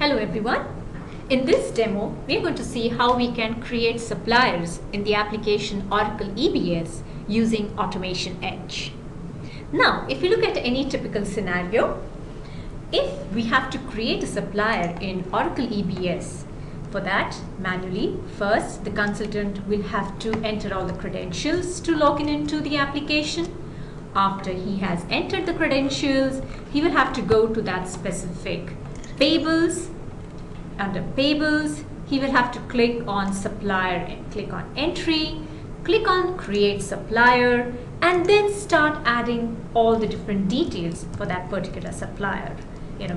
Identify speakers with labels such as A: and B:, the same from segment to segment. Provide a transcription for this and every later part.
A: Hello everyone. In this demo, we are going to see how we can create suppliers in the application Oracle EBS using Automation Edge. Now, if you look at any typical scenario, if we have to create a supplier in Oracle EBS, for that, manually, first the consultant will have to enter all the credentials to log in into the application. After he has entered the credentials, he will have to go to that specific payables. Under payables, he will have to click on supplier and click on entry, click on create supplier, and then start adding all the different details for that particular supplier.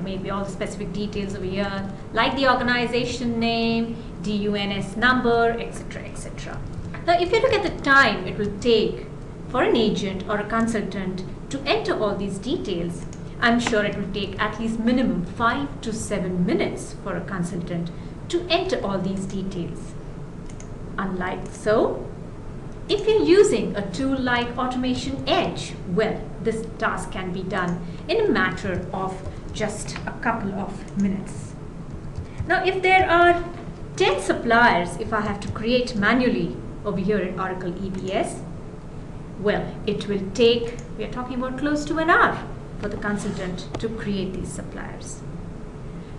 A: Maybe all the specific details over here, like the organization name, DUNS number, etc., etc. Now, if you look at the time it will take for an agent or a consultant to enter all these details, I'm sure it will take at least minimum 5 to 7 minutes for a consultant to enter all these details. Unlike so, if you're using a tool like Automation Edge, well, this task can be done in a matter of just a couple of minutes. Now, if there are 10 suppliers, if I have to create manually over here in Oracle EBS, well, it will take, we are talking about close to an hour for the consultant to create these suppliers.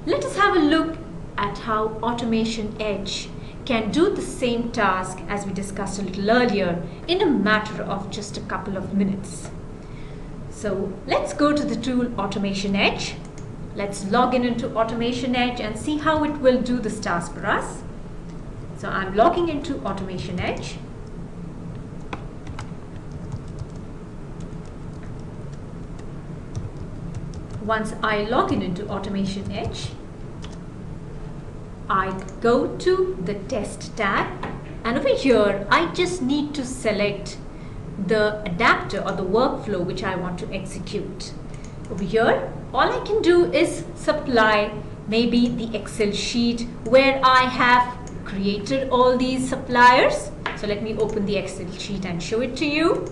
A: Let us have a look at how Automation Edge can do the same task as we discussed a little earlier in a matter of just a couple of minutes. So let's go to the tool Automation Edge. Let's log in into Automation Edge and see how it will do this task for us. So I'm logging into Automation Edge. Once I log in into Automation Edge, I go to the Test tab, and over here I just need to select the adapter or the workflow which I want to execute. Over here, all I can do is supply maybe the Excel sheet where I have created all these suppliers. So let me open the Excel sheet and show it to you.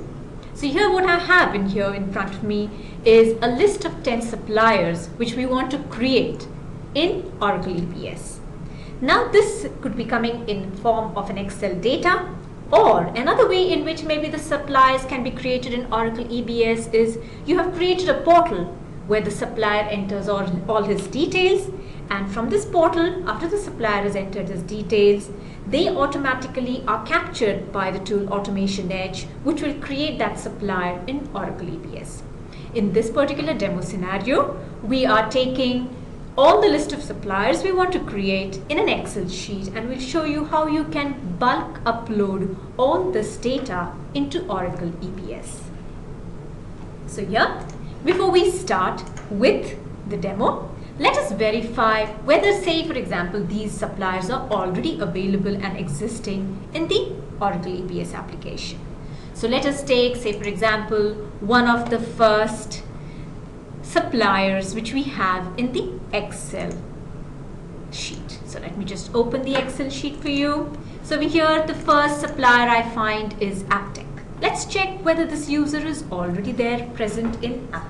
A: So here what I have in here in front of me is a list of 10 suppliers which we want to create in Oracle EBS. Now this could be coming in form of an Excel data, or another way in which maybe the suppliers can be created in Oracle EBS is you have created a portal where the supplier enters all his details, and from this portal, after the supplier has entered his details, they automatically are captured by the tool Automation Edge, which will create that supplier in Oracle EBS. In this particular demo scenario, we are taking all the list of suppliers we want to create in an Excel sheet, and we'll show you how you can bulk upload all this data into Oracle EBS. So here, before we start with the demo, let us verify whether, say for example, these suppliers are already available and existing in the Oracle EBS application. So let us take, say for example, one of the first suppliers which we have in the Excel sheet. So let me just open the Excel sheet for you. So over here, the first supplier I find is Aptech. Let's check whether this user is already there present in Aptech.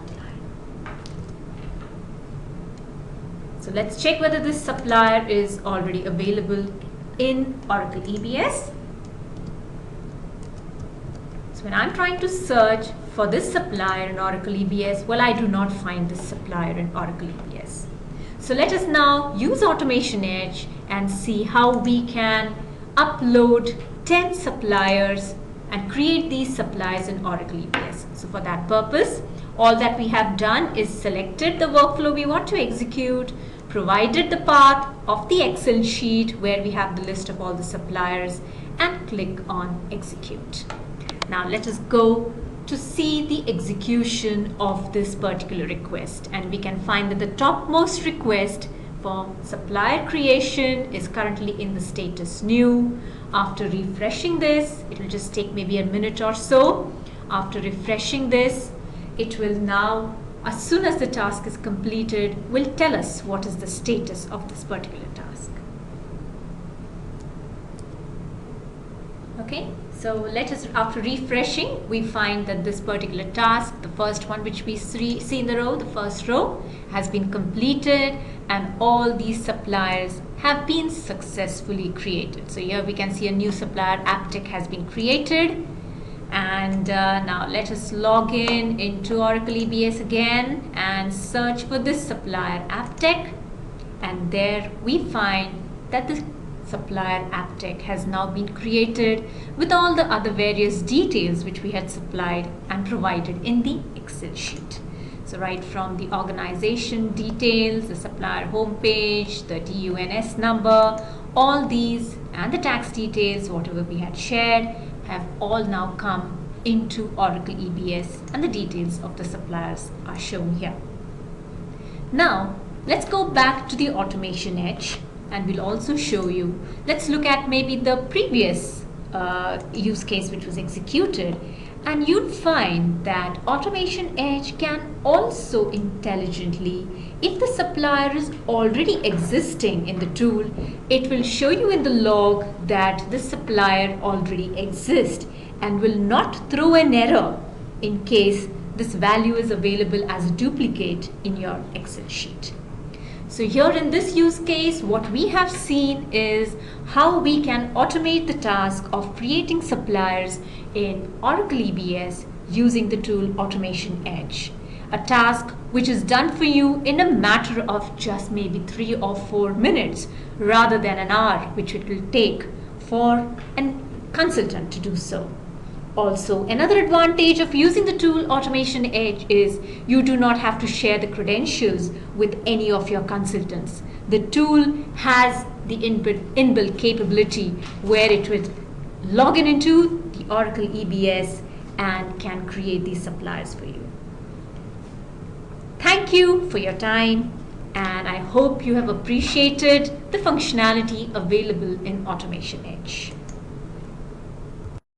A: So let's check whether this supplier is already available in Oracle EBS. So when I'm trying to search for this supplier in Oracle EBS, well, I do not find this supplier in Oracle EBS. So let us now use Automation Edge and see how we can upload 10 suppliers and create these suppliers in Oracle EBS. So for that purpose, all that we have done is selected the workflow we want to execute, provided the path of the Excel sheet where we have the list of all the suppliers, and click on execute. Now let us go to see the execution of this particular request, and we can find that the topmost request for supplier creation is currently in the status new. After refreshing this, it will just take maybe a minute or so. After refreshing this, it will now, as soon as the task is completed, will tell us what is the status of this particular task. Okay, So let us, after refreshing, we find that this particular task, the first one which we see in the row, the first row, has been completed and all these suppliers have been successfully created. So here we can see a new supplier AppTech has been created. And now let us log in into Oracle EBS again and search for this supplier AppTech. And there we find that the supplier AppTech has now been created with all the other various details which we had supplied and provided in the Excel sheet. So right from the organization details, the supplier homepage, the DUNS number, all these and the tax details, whatever we had shared, have all now come into Oracle EBS and the details of the suppliers are shown here. Now let's go back to the Automation Edge and we'll also show you, let's look at maybe the previous use case which was executed, and you'd find that Automation Edge can also intelligently, if the supplier is already existing in the tool, it will show you in the log that the supplier already exists and will not throw an error in case this value is available as a duplicate in your Excel sheet. So here in this use case, what we have seen is how we can automate the task of creating suppliers in Oracle EBS using the tool Automation Edge. A task which is done for you in a matter of just maybe 3 or 4 minutes rather than an hour, which it will take for a consultant to do so. Also, another advantage of using the tool Automation Edge is you do not have to share the credentials with any of your consultants. The tool has the inbuilt capability where it will log into the Oracle EBS and can create these suppliers for you. Thank you for your time, and I hope you have appreciated the functionality available in Automation Edge.